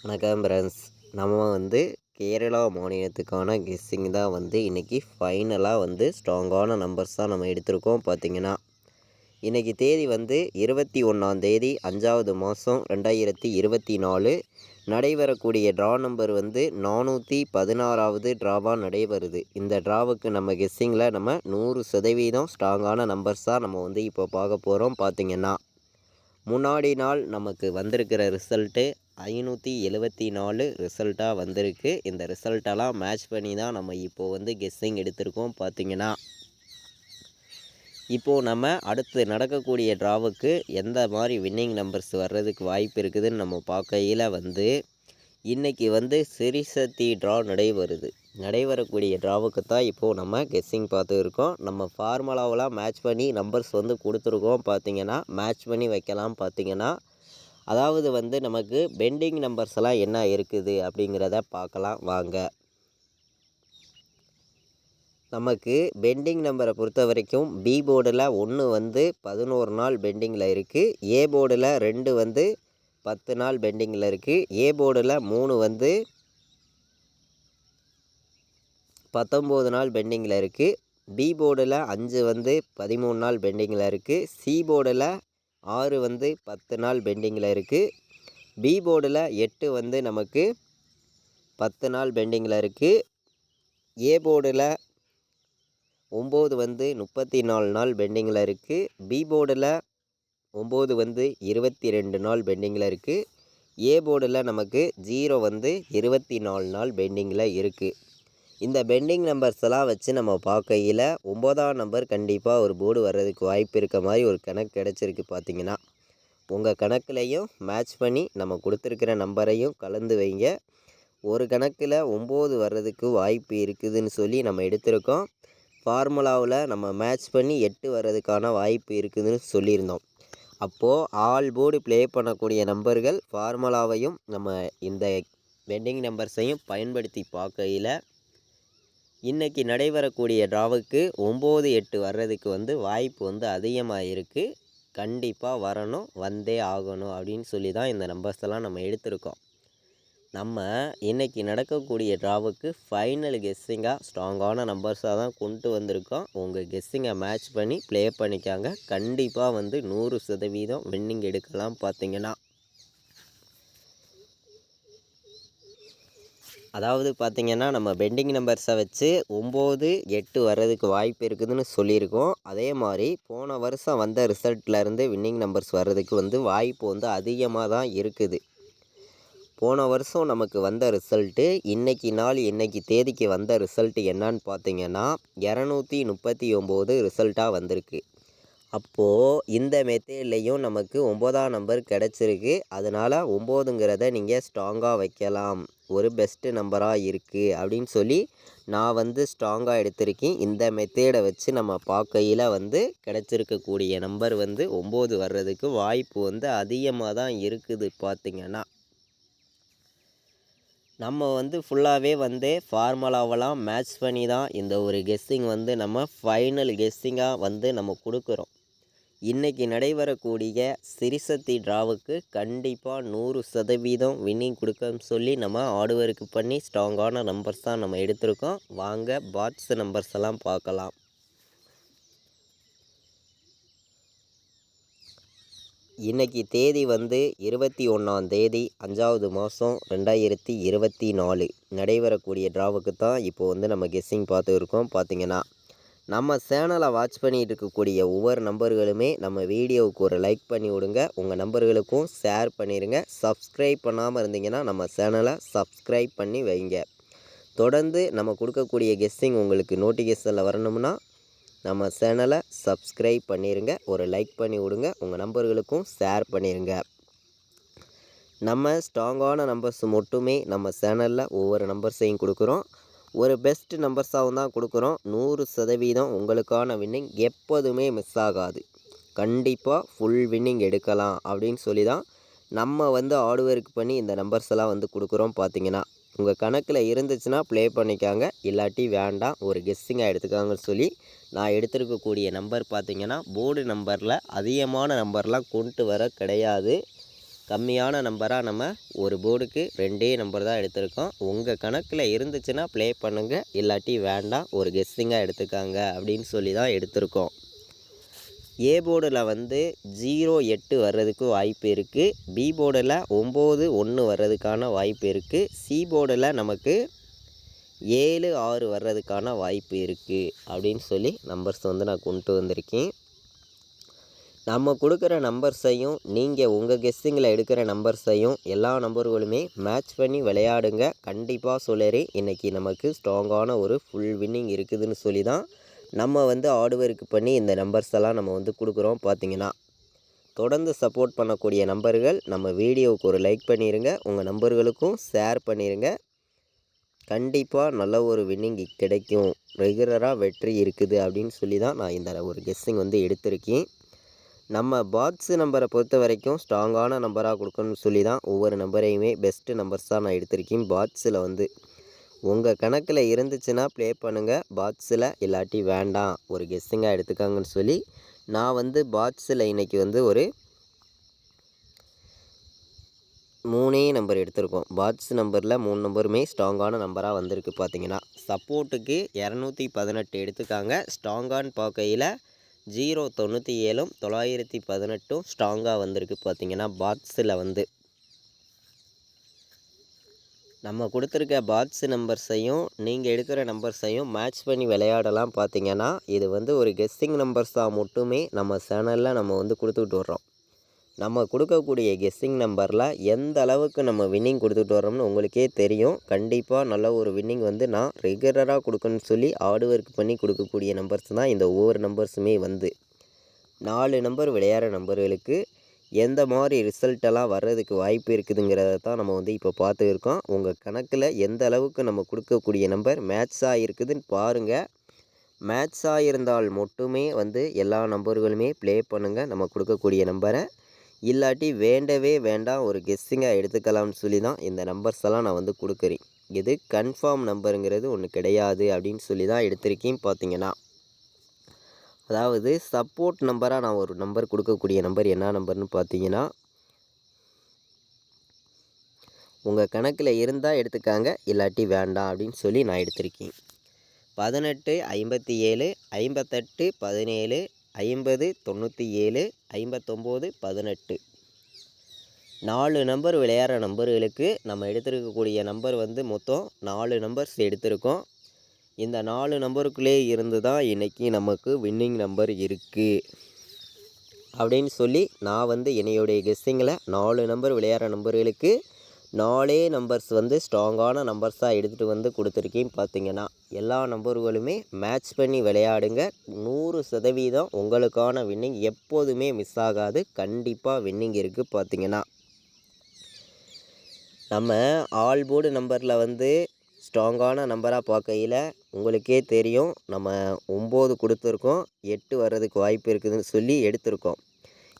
வணக்கம் ஃப்ரெண்ட்ஸ். நம்ம கேரளா மாநிலத்துக்கான கெஸ்ஸிங் தான் இன்றைக்கி ஃபைனலாக ஸ்ட்ராங்கான நம்பர்ஸ் தான் நம்ம எடுத்திருக்கோம். பார்த்திங்கன்னா இன்றைக்கி தேதி 21ஆம் தேதி 5வது மாதம் 2024. நடைபெறக்கூடிய ட்ரா நம்பர் 416வது ட்ராவாக நடைபெறுது. இந்த ட்ராவுக்கு நம்ம கெஸ்ஸிங்கில் நம்ம 100% ஸ்ட்ராங்கான நம்பர்ஸாக நம்ம இப்போ பார்க்க போகிறோம். பார்த்திங்கன்னா முன்னாடி நாள் நமக்கு வந்திருக்கிற ரிசல்ட்டு 574 ரிசல்ட்டாக வந்திருக்கு. இந்த ரிசல்ட்டெல்லாம் மேட்ச் பண்ணி தான் நம்ம இப்போது கெஸ்ஸிங் எடுத்திருக்கோம். பார்த்திங்கன்னா இப்போது நம்ம அடுத்து நடக்கக்கூடிய ட்ராவுக்கு எந்த மாதிரி வின்னிங் நம்பர்ஸ் வர்றதுக்கு வாய்ப்பு இருக்குதுன்னு நம்ம பார்க்கையில் இன்றைக்கி சிரிசத்தி ட்ரா நடைபெறக்கூடிய ட்ராவுக்கு தான் இப்போது நம்ம கெஸ்ஸிங் பார்த்துருக்கோம். நம்ம ஃபார்முலாவெலாம் மேட்ச் பண்ணி நம்பர்ஸ் கொடுத்துருக்கோம். பார்த்திங்கன்னா மேட்ச் பண்ணி வைக்கலாம். பார்த்திங்கன்னா அதாவது நமக்கு பெண்டிங் நம்பர்ஸ் எல்லாம் என்ன இருக்குது அப்படிங்கிறத பார்க்கலாம் வாங்க. நமக்கு பெண்டிங் நம்பரை பொறுத்த வரைக்கும் பி போர்டில் 1 11 நாள் பெண்டிங்கில் இருக்குது. ஏ போர்டில் 2 10 நாள் பெண்டிங்கில் இருக்குது. ஏ போர்டில் 3 19 நாள் பெண்டிங்கில் இருக்குது. பி போர்டில் 5 13 நாள் பெண்டிங்கில் இருக்குது. சி போர்டில் 6 10 நாள் பெண்டிங்கில் இருக்குது. பி போர்டில் 8 நமக்கு 10 நாள் பெண்டிங்கில் இருக்குது. ஏ போர்டில் 9 34 நாள் பெண்டிங்கில் இருக்குது. பி போர்டில் 9 22 நாள் பெண்டிங்கில் இருக்குது. ஏ போர்டில் நமக்கு 0 24 நாள் பெண்டிங்கில் இருக்குது. இந்த பெண்டிங் நம்பர்ஸ் எல்லாம் வச்சு நம்ம பார்க்கையில் 9ஆம் நம்பர் கண்டிப்பாக ஒரு போர்டு வர்றதுக்கு வாய்ப்பு இருக்க மாதிரி ஒரு கணக்கு கிடச்சிருக்கு. பார்த்திங்கன்னா உங்கள் கணக்குலையும் மேட்ச் பண்ணி நம்ம கொடுத்துருக்கிற நம்பரையும் கலந்து வைங்க. ஒரு கணக்கில் 9 வர்றதுக்கு வாய்ப்பு இருக்குதுன்னு சொல்லி நம்ம எடுத்திருக்கோம். ஃபார்முலாவில் நம்ம மேட்ச் பண்ணி 8 வர்றதுக்கான வாய்ப்பு இருக்குதுன்னு சொல்லியிருந்தோம். அப்போது ஆல் போர்டு ப்ளே பண்ணக்கூடிய நம்பர்கள் ஃபார்முலாவையும் நம்ம இந்த பெண்டிங் நம்பர்ஸையும் பயன்படுத்தி பார்க்கையில் இன்றைக்கி நடைபெறக்கூடிய ட்ராவுக்கு 9 8 வர்றதுக்கு வாய்ப்பு அதிகமாக இருக்குது. கண்டிப்பாக வரணும், வந்தே ஆகணும் அப்படின்னு சொல்லி தான் இந்த நம்பர்ஸ் எல்லாம் நம்ம எடுத்திருக்கோம். நம்ம இன்றைக்கி நடக்கக்கூடிய ட்ராவுக்கு ஃபைனல் கெஸ்ஸிங்காக ஸ்ட்ராங்கான நம்பர்ஸாக தான் கொண்டு வந்திருக்கோம். உங்கள் கெஸ்ஸிங்கை மேட்ச் பண்ணி ப்ளே பண்ணிக்காங்க. கண்டிப்பாக 100% வின்னிங் எடுக்கலாம். பார்த்திங்கன்னா அதாவது பார்த்திங்கன்னா நம்ம பெண்டிங் நம்பர்ஸை வச்சு 9 8 வர்றதுக்கு வாய்ப்பு இருக்குதுன்னு சொல்லியிருக்கோம். அதே மாதிரி போன வருஷம் வந்த ரிசல்ட்லேருந்து வின்னிங் நம்பர்ஸ் வர்றதுக்கு வாய்ப்பு அதிகமாக தான் இருக்குது. போன வருஷம் நமக்கு வந்த ரிசல்ட்டு இன்றைக்கி தேதிக்கு வந்த ரிசல்ட்டு என்னன்னு பார்த்திங்கன்னா 239 ரிசல்ட்டாக வந்திருக்கு. அப்போது இந்த மெத்தேட்லேயும் நமக்கு 9ஆம் நம்பர் கிடச்சிருக்கு. அதனால் 9ங்கிறத நீங்கள் ஸ்ட்ராங்காக வைக்கலாம், ஒரு பெஸ்ட்டு நம்பராக இருக்குது அப்படின்னு சொல்லி நான் ஸ்ட்ராங்காக எடுத்திருக்கேன். இந்த மெத்தேடை வச்சு நம்ம பார்க்கையில் கிடச்சிருக்கக்கூடிய நம்பர் 9 வர்றதுக்கு வாய்ப்பு அதிகமாக தான் இருக்குது. பார்த்திங்கன்னா நம்ம ஃபுல்லாகவே ஃபார்முலாவெல்லாம் மேட்ச் பண்ணி தான் இந்த ஒரு கெஸ்ஸிங் நம்ம ஃபைனல் கெஸ்ஸிங்காக நம்ம கொடுக்குறோம். இன்றைக்கி நடைபெறக்கூடிய சிரிசத்தி ட்ராவுக்கு கண்டிப்பாக 100% வின்னிங் கொடுக்கன்னு சொல்லி நம்ம ஆர்டருக்கு பண்ணி ஸ்ட்ராங்கான நம்பர்ஸ் தான் நம்ம எடுத்திருக்கோம். வாங்க பாட்ஸ் நம்பர்ஸ் எல்லாம் பார்க்கலாம். இன்றைக்கி தேதி 21ஆம் தேதி 5வது மாதம் 2024. நடைபெறக்கூடிய ட்ராவுக்கு தான் இப்போது நம்ம கெஸ்ஸிங் பார்த்து இருக்கோம். பார்த்திங்கன்னா நம்ம சேனலை வாட்ச் பண்ணிகிட்டு இருக்கக்கூடிய ஒவ்வொரு நம்பர்களுமே நம்ம வீடியோவுக்கு ஒரு லைக் பண்ணி விடுங்க. உங்கள் நம்பர்களுக்கும் ஷேர் பண்ணிடுங்க. சப்ஸ்கிரைப் பண்ணாமல் இருந்தீங்கன்னா நம்ம சேனலை சப்ஸ்கிரைப் பண்ணி வைங்க. தொடர்ந்து நம்ம கொடுக்கக்கூடிய கெஸ்ஸிங் உங்களுக்கு நோட்டிஃபிகேஷனில் வரணும்னா நம்ம சேனலை சப்ஸ்கிரைப் பண்ணிடுங்க, ஒரு லைக் பண்ணி விடுங்க, உங்கள் நம்பர்களுக்கும் ஷேர் பண்ணிடுங்க. நம்ம ஸ்ட்ராங்கான நம்பர்ஸ் மட்டுமே நம்ம சேனலில் ஒவ்வொரு நம்பர்ஸையும் கொடுக்குறோம். ஒரு பெஸ்ட் நம்பர்ஸாகவும் தான் கொடுக்குறோம். 100% உங்களுக்கான வின்னிங் எப்போதுமே மிஸ் ஆகாது. கண்டிப்பாக ஃபுல் வின்னிங் எடுக்கலாம் அப்படின்னு சொல்லி தான் நம்ம ஹார்ட்ஒர்க் பண்ணி இந்த நம்பர்ஸ் எல்லாம் கொடுக்குறோம். பார்த்திங்கன்னா உங்கள் கணக்கில் இருந்துச்சுன்னா ப்ளே பண்ணிக்காங்க, இல்லாட்டி வேண்டாம், ஒரு கெஸ்ஸிங்காக எடுத்துக்காங்கன்னு சொல்லி நான் எடுத்துருக்கக்கூடிய நம்பர். பார்த்திங்கன்னா போர்டு நம்பரில் அதிகமான நம்பர்லாம் கொண்டு வர கிடையாது. கம்மியான நம்பராக நம்ம ஒரு போர்டுக்கு 2 நம்பர் தான் எடுத்திருக்கோம். உங்கள் கணக்கில் இருந்துச்சுன்னா ப்ளே பண்ணுங்கள், இல்லாட்டி வேண்டாம், ஒரு கெஸ்ஸிங்காக எடுத்துக்காங்க அப்படின்னு சொல்லி தான் எடுத்திருக்கோம். ஏ போர்டில் வந்து 08 வர்றதுக்கு வாய்ப்பு இருக்குது. பி போர்டில் 91 வர்றதுக்கான வாய்ப்பு இருக்குது. சி போர்டில் நமக்கு 76 வர்றதுக்கான வாய்ப்பு இருக்குது அப்படின்னு சொல்லி நம்பர்ஸ் வந்து நான் கொண்டு வந்திருக்கேன். நம்ம கொடுக்குற நம்பர்ஸையும் நீங்கள் உங்கள் கெஸ்ஸிங்கில் எடுக்கிற நம்பர்ஸையும் எல்லா நம்பர்களுமே மேட்ச் பண்ணி விளையாடுங்க. கண்டிப்பாக சொல்லுறேன், இன்றைக்கி நமக்கு ஸ்ட்ராங்கான ஒரு ஃபுல் வின்னிங் இருக்குதுன்னு சொல்லி தான் நம்ம வந்து ஹார்ட் ஒர்க் பண்ணி இந்த நம்பர்ஸ் எல்லாம் நம்ம வந்து கொடுக்குறோம். பார்த்திங்கன்னா தொடர்ந்து சப்போர்ட் பண்ணக்கூடிய நம்பர்கள் நம்ம வீடியோவுக்கு ஒரு லைக் பண்ணிடுங்க, உங்கள் நம்பர்களுக்கும் ஷேர் பண்ணிடுங்க. கண்டிப்பாக நல்ல ஒரு வின்னிங் கிடைக்கும், ரெகுலராக வெற்றி இருக்குது அப்படின்னு சொல்லி தான் நான் இந்த ஒரு கெஸ்ஸிங் வந்து எடுத்திருக்கேன். நம்ம பாக்ஸு நம்பரை பொறுத்த வரைக்கும் ஸ்ட்ராங்கான நம்பராக கொடுக்கணும்னு சொல்லி தான் ஒவ்வொரு நம்பரையுமே பெஸ்ட்டு நம்பர்ஸாக நான் எடுத்திருக்கேன். பாக்ஸில் வந்து உங்கள் கணக்கில் இருந்துச்சுன்னா ப்ளே பண்ணுங்கள், பாக்ஸில் இல்லாட்டி வேண்டாம், ஒரு கெஸ்ஸிங்காக எடுத்துக்காங்கன்னு சொல்லி நான் வந்து பாக்ஸில் இன்றைக்கி வந்து ஒரு 3 நம்பர் எடுத்திருக்கோம். பாக்ஸ் நம்பரில் 3 நம்பருமே ஸ்ட்ராங்கான நம்பராக வந்திருக்கு. பார்த்திங்கன்னா சப்போர்ட்டுக்கு 218 எடுத்துக்காங்க. ஸ்ட்ராங்கான்னு பார்க்கையில் 097 918 ஸ்ட்ராங்காக வந்திருக்கு. பார்த்திங்கன்னா பாக்ஸில் வந்து நம்ம கொடுத்துருக்க பாக்ஸ் நம்பர்ஸையும் நீங்கள் எடுக்கிற நம்பர்ஸையும் மேட்ச் பண்ணி விளையாடலாம். பார்த்திங்கன்னா இது வந்து ஒரு கெஸ்ஸிங் நம்பர்ஸாக மட்டுமே நம்ம சேனலில் நம்ம வந்து கொடுத்துக்கிட்டு வர்றோம். நம்ம கொடுக்கக்கூடிய கெஸ்ஸிங் நம்பரில் எந்த அளவுக்கு நம்ம வின்னிங் கொடுத்துட்டு வரோம்னு உங்களுக்கே தெரியும். கண்டிப்பாக நல்ல ஒரு வின்னிங் வந்து நான் ரெகுலராக கொடுக்கணும்னு சொல்லி ஹார்ட் ஒர்க் பண்ணி கொடுக்கக்கூடிய நம்பர்ஸ் தான் இந்த ஒவ்வொரு நம்பர்ஸுமே வந்து 4 நம்பர் விளையாடுற நம்பர்களுக்கு எந்த மாதிரி ரிசல்ட்டெல்லாம் வர்றதுக்கு வாய்ப்பு இருக்குதுங்கிறத தான் நம்ம வந்து இப்போ பார்த்துருக்கோம். உங்கள் கணக்கில் எந்த அளவுக்கு நம்ம கொடுக்கக்கூடிய நம்பர் மேட்ச் ஆகிருக்குதுன்னு பாருங்கள். மேட்ச் ஆகியிருந்தால் மட்டுமே வந்து எல்லா நம்பர்களுமே ப்ளே பண்ணுங்கள் நம்ம கொடுக்கக்கூடிய நம்பரை, இல்லாட்டி வேண்டவே வேண்டாம், ஒரு கெஸ்ஸிங்காக எடுத்துக்கலாம்னு சொல்லி தான் இந்த நம்பர்ஸ் எல்லாம் நான் வந்து கொடுக்குறேன். இது கன்ஃபார்ம் நம்பருங்கிறது ஒன்று கிடையாது அப்படின்னு சொல்லி தான் எடுத்திருக்கேன். பார்த்திங்கன்னா அதாவது சப்போர்ட் நம்பராக நான் ஒரு நம்பர் கொடுக்கக்கூடிய நம்பர் என்ன நம்பர்னு பார்த்தீங்கன்னா, உங்கள் கணக்கில் இருந்தால் எடுத்துக்காங்க, இல்லாட்டி வேண்டாம் அப்படின்னு சொல்லி நான் எடுத்திருக்கேன். 18 57 58 17 50 97 59 18 4 நம்பர் விளையாடுற நம்பர்களுக்கு நம்ம எடுத்திருக்கக்கூடிய நம்பர் வந்து மொத்தம் 4 நம்பர்ஸ் எடுத்திருக்கோம். இந்த 4 நம்பருக்குள்ளே இருந்து தான் இன்றைக்கி நமக்கு வின்னிங் நம்பர் இருக்குது அப்படின்னு சொல்லி நான் வந்து என்னையுடைய கெஸ்ஸிங்கில் 4 நம்பர் விளையாடுற நம்பர்களுக்கு 4 நம்பர்ஸ் வந்து ஸ்ட்ராங்கான நம்பர்ஸாக எடுத்துகிட்டு வந்து கொடுத்துருக்கேன். பார்த்திங்கன்னா எல்லா நம்பர்களுமே மேட்ச் பண்ணி விளையாடுங்க. 100% உங்களுக்கான வின்னிங் எப்போதுமே மிஸ் ஆகாது. கண்டிப்பாக வின்னிங் இருக்குது. பார்த்திங்கன்னா நம்ம ஆல் போர்டு நம்பரில் வந்து ஸ்ட்ராங்கான நம்பராக பார்க்கையில் உங்களுக்கே தெரியும், நம்ம 9 கொடுத்துருக்கோம், 8 வர்றதுக்கு வாய்ப்பு இருக்குதுன்னு சொல்லி எடுத்திருக்கோம்.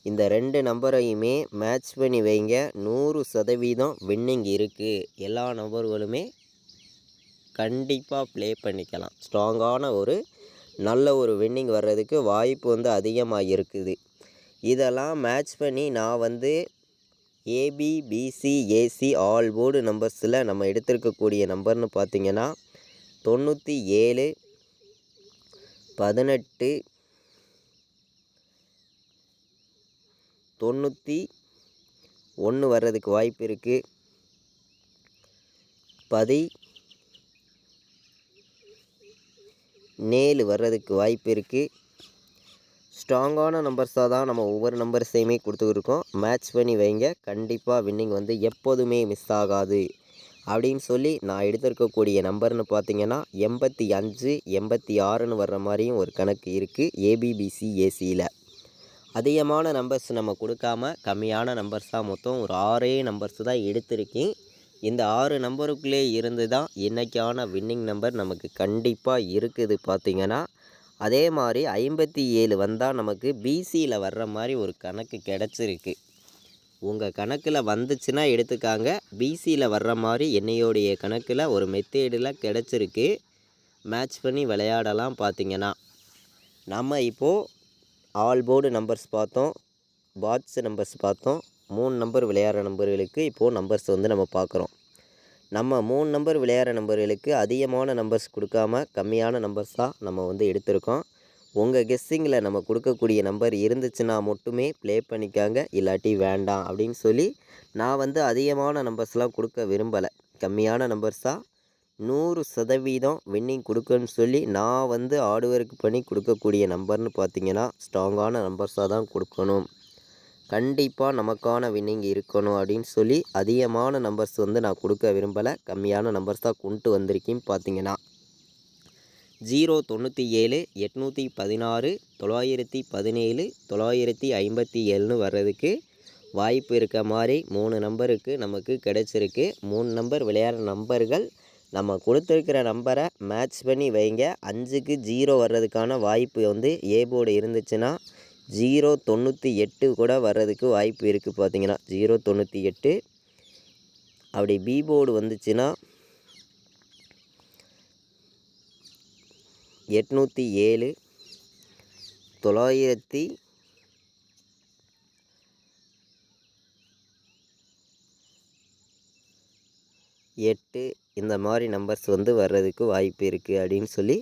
இந்த 2 நம்பரையுமே மேட்ச் பண்ணி வைங்க, 100% வின்னிங் இருக்குது. எல்லா நம்பர்களுமே கண்டிப்பாக ப்ளே பண்ணிக்கலாம். ஸ்ட்ராங்கான ஒரு நல்ல ஒரு வின்னிங் வர்றதுக்கு வாய்ப்பு வந்து அதிகமாக இருக்குது. இதெல்லாம் மேட்ச் பண்ணி நான் வந்து AB BC AC all board நம்பர்ஸில் நம்ம எடுத்திருக்கக்கூடிய நம்பர்னு பார்த்திங்கன்னா 97 18 91 வர்றதுக்கு வாய்ப்பு இருக்குது. 17 வர்றதுக்கு வாய்ப்பு இருக்குது. ஸ்ட்ராங்கான நம்பர்ஸாக தான் நம்ம ஒவ்வொரு நம்பர்ஸையுமே கொடுத்துருக்கோம். மேட்ச் பண்ணி வைங்க, கண்டிப்பாக வின்னிங் வந்து எப்போதுமே மிஸ் ஆகாது அப்படின்னு சொல்லி நான் எடுத்திருக்கக்கூடிய நம்பர்னு பார்த்திங்கன்னா 85 86ன்னு வர்ற மாதிரியும் ஒரு கணக்கு இருக்குது. ஏபிபிசி ஏசியில் அதிகமான நம்பர்ஸ் நம்ம கொடுக்காம கம்மியான நம்பர்ஸாக மொத்தம் ஒரு 6 நம்பர்ஸ் தான் எடுத்திருக்கேன். இந்த 6 நம்பருக்குள்ளே இருந்து தான் இன்றைக்கான வின்னிங் நம்பர் நமக்கு கண்டிப்பாக இருக்குது. பார்த்திங்கன்னா அதே மாதிரி 57 வந்தால் நமக்கு பிசியில் வர்ற மாதிரி ஒரு கணக்கு கிடச்சிருக்கு. உங்கள் கணக்கில் வந்துச்சுன்னா எடுத்துக்காங்க, பிசியில் வர்ற மாதிரி என்னையோடைய கணக்கில் ஒரு மெத்தேடில் கிடச்சிருக்கு. மேட்ச் பண்ணி விளையாடலாம். பார்த்திங்கன்னா நம்ம இப்போது ஆல் போர்டு நம்பர்ஸ் பார்த்தோம், பாக்ஸ் நம்பர்ஸ் பார்த்தோம், 3 நம்பர் விளையாடுற நம்பர்களுக்கு இப்போது நம்பர்ஸ் வந்து நம்ம பார்க்குறோம். நம்ம 3 நம்பர் விளையாடுற நம்பர்களுக்கு அதிகமான நம்பர்ஸ் கொடுக்காம கம்மியான நம்பர்ஸ் தான் நம்ம வந்து எடுத்திருக்கோம். உங்கள் கெஸ்ஸிங்கில் நம்ம கொடுக்கக்கூடிய நம்பர் இருந்துச்சுன்னா மட்டுமே ப்ளே பண்ணிக்காங்க, இல்லாட்டி வேண்டாம் அப்படின்னு சொல்லி நான் வந்து அதிகமான நம்பர்ஸ்லாம் கொடுக்க விரும்பலை. கம்மியான நம்பர்ஸாக 100% வின்னிங் கொடுக்குன்னு சொல்லி நான் வந்து ஹார்ட் ஒர்க் பண்ணி கொடுக்கக்கூடிய நம்பர்னு பார்த்தீங்கன்னா ஸ்ட்ராங்கான நம்பர்ஸாக தான் கொடுக்கணும். கண்டிப்பாக நமக்கான வின்னிங் இருக்கணும் அப்படின்னு சொல்லி அதிகமான நம்பர்ஸ் வந்து நான் கொடுக்க விரும்பலை. கம்மியான நம்பர்ஸ் தான் கொண்டு வந்திருக்கேன்னு பார்த்தீங்கன்னா 097 816 917 957 வர்றதுக்கு வாய்ப்பு இருக்க மாதிரி 3 நம்பருக்கு நமக்கு கிடைச்சிருக்கு. 3 நம்பர் விளையாடுற நம்பர்கள் நம்ம கொடுத்துருக்கிற நம்பரை மேட்ச் பண்ணி வைங்க. 5க்கு 0 வர்றதுக்கான வாய்ப்பு வந்து ஏ போர்டு இருந்துச்சுன்னா 098 கூட வர்றதுக்கு வாய்ப்பு இருக்குது. பார்த்தீங்கன்னா 098. அப்படி பி போர்டு வந்துச்சுன்னா 807 908 இந்த மாதிரி நம்பர்ஸ் வந்து வர்றதுக்கு வாய்ப்பு இருக்குது அப்படின்னு சொல்லி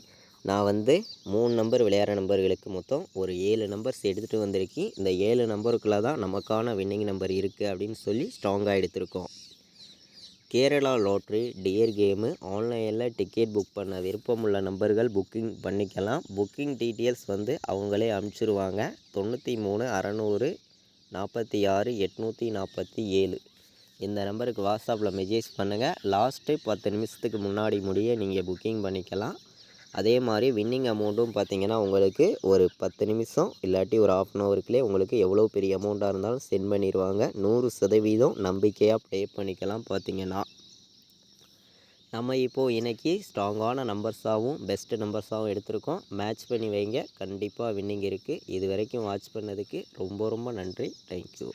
நான் வந்து 3 நம்பர் விளையாடுற நம்பர்களுக்கு மொத்தம் ஒரு 7 நம்பர்ஸ் எடுத்துகிட்டு வந்திருக்கேன். இந்த 7 நம்பருக்குள்ளே தான் நமக்கான வின்னிங் நம்பர் இருக்குது அப்படின்னு சொல்லி ஸ்ட்ராங்காக எடுத்திருக்கோம். கேரளா லாட்ரி டியர் கேமு ஆன்லைனில் டிக்கெட் புக் பண்ண விருப்பமுள்ள நம்பர்கள் புக்கிங் பண்ணிக்கலாம். புக்கிங் டீட்டெயில்ஸ் வந்து அவங்களே அனுப்பிச்சிருவாங்க. 93 600 46 847 இந்த நம்பருக்கு வாட்ஸ்அப்பில் மெசேஜ் பண்ணுங்கள். லாஸ்ட்டு 10 நிமிஷத்துக்கு முன்னாடி நீங்கள் புக்கிங் பண்ணிக்கலாம். அதே மாதிரி வின்னிங் அமௌண்ட்டும் பார்த்தீங்கன்னா உங்களுக்கு ஒரு 10 நிமிஷம் இல்லாட்டி ஒரு ½ ஹவருக்குள்ளே உங்களுக்கு எவ்வளோ பெரிய அமௌண்ட்டாக இருந்தாலும் சென்ட் பண்ணிடுவாங்க. 100% நம்பிக்கையாக ப்ளே பண்ணிக்கலாம். பார்த்தீங்கன்னா நம்ம இப்போது இன்றைக்கி ஸ்ட்ராங்கான நம்பர்ஸாகவும் பெஸ்ட்டு நம்பர்ஸாகவும் எடுத்திருக்கோம். மேட்ச் பண்ணி வைங்க, கண்டிப்பாக வின்னிங் இருக்குது. இது வரைக்கும் வாட்ச் பண்ணதுக்கு ரொம்ப ரொம்ப நன்றி. தேங்க்யூ.